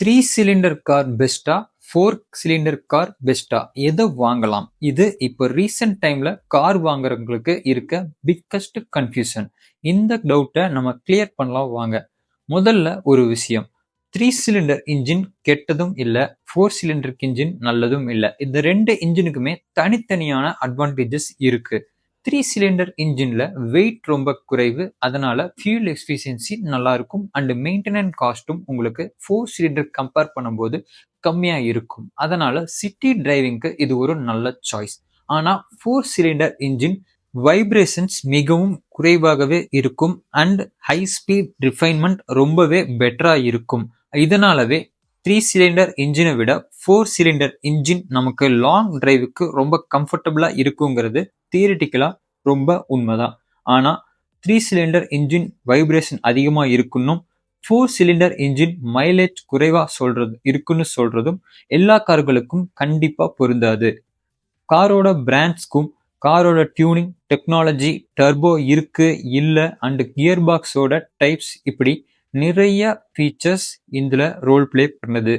3 cylinder car பெஸ்ட்டா? 4 cylinder car பெஸ்ட்டா? எத வாங்கலாம்? இது இப்ப ரீசென்ட் டைம்ல கார் வாங்குறவங்களுக்கு இருக்க பிக்கஸ்ட் கன்ஃப்யூஷன். இந்த டவுட்ட நம்ம கிளியர் பண்ணலாம் வாங்க. முதல்ல ஒரு விஷயம். 3 சிலிண்டர் இன்ஜின் கெட்டதும் இல்ல. 4 சிலிண்டர் இன்ஜின் நல்லதும் இல்ல. இந்த 2 இன்ஜினுக்குமே தனித்தனியான அட்வான்டேஜஸ் இருக்கு. 3 சிலிண்டர் இன்ஜின்ல வெயிட் ரொம்ப குறைவு. அதனால ஃபியூல் எஃபிஷியன்சி நல்லா இருக்கும் அண்ட் மெயின்டெனன்ஸ் காஸ்ட்டும் உங்களுக்கு 4 சிலிண்டர் கம்பேர் பண்ணும்போது கம்மியா இருக்கும். அதனால சிட்டி டிரைவிங்க்கு இது ஒரு நல்ல சாய்ஸ். ஆனா 4 சிலிண்டர் இன்ஜின் வைப்ரேஷன்ஸ் மிகவும் குறைவாகவே இருக்கும் அண்ட் ஹை ஸ்பீட் ரிஃபைன்மெண்ட் ரொம்பவே பெட்டரா இருக்கும். இதனாலவே 3 சிலிண்டர் இன்ஜினை விட 4 சிலிண்டர் இன்ஜின் நமக்கு லாங் டிரைவுக்கு ரொம்ப கம்ஃபர்டபுளா இருக்குங்கிறது தியரிட்டிக்கலா ரொம்ப உண்மைதான். ஆனா 3 சிலிண்டர் இன்ஜின் வைப்ரேஷன் அதிகமா இருக்குன்னும் 4 சிலிண்டர் இன்ஜின் மைலேஜ் குறைவா இருக்குன்னு சொல்றதும் எல்லா கார்களுக்கும் கண்டிப்பா பொருந்தாது. காரோட பிராண்ட்ஸ்க்கும் காரோட டியூனிங் டெக்னாலஜி டர்போ இருக்கு இல்ல அண்ட் கியர் பாக்ஸோட டைப்ஸ் இப்படி நிறைய ஃபீச்சர்ஸ் இதுல ரோல் பிளே பண்ணுது.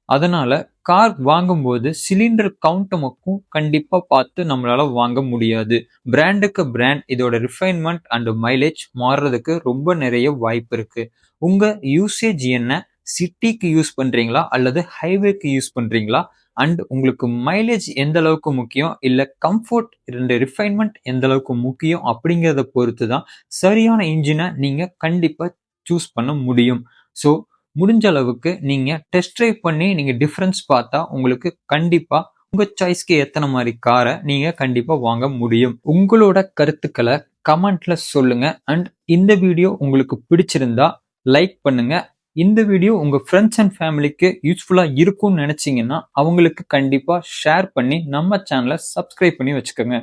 அதனால கார் வாங்கும்போது சிலிண்டர் கவுண்ட் மட்டும் கண்டிப்பா பார்த்து நம்மளால வாங்க முடியாது. பிராண்டுக்கு பிராண்ட் இதோட ரிஃபைன்மெண்ட் அண்ட் மைலேஜ் மாறுறதுக்கு ரொம்ப நிறைய வாய்ப்பு இருக்கு. உங்க யூசேஜ் என்ன? சிட்டிக்கு யூஸ் பண்றீங்களா அல்லது ஹைவேக்கு யூஸ் பண்றீங்களா? அண்ட் உங்களுக்கு மைலேஜ் எந்த அளவுக்கு முக்கியம் இல்ல கம்ஃபோர்ட் ரெண்டு ரிஃபைன்மெண்ட் எந்த அளவுக்கு முக்கியம் அப்படிங்கிறத பொறுத்து தான் சரியான இன்ஜினை நீங்க கண்டிப்பா சூஸ் பண்ண முடியும். ஸோ முடிஞ்ச அளவுக்கு நீங்க டெஸ்ட் ட்ரைவ் பண்ணி நீங்க டிஃபரன்ஸ் பார்த்தா உங்களுக்கு கண்டிப்பா உங்க சாய்ஸ்க்கு ஏத்தன மாதிரி காரை நீங்க கண்டிப்பா வாங்க முடியும். உங்களோட கருத்துக்களை கமெண்ட்ல சொல்லுங்க அண்ட் இந்த வீடியோ உங்களுக்கு பிடிச்சிருந்தா லைக் பண்ணுங்க. இந்த வீடியோ உங்க ஃப்ரெண்ட்ஸ் அண்ட் ஃபேமிலிக்கு யூஸ்ஃபுல்லா இருக்கும்னு நினைச்சீங்கன்னா அவங்களுக்கு கண்டிப்பா ஷேர் பண்ணி நம்ம சேனலை சப்ஸ்கிரைப் பண்ணி வச்சுக்கோங்க.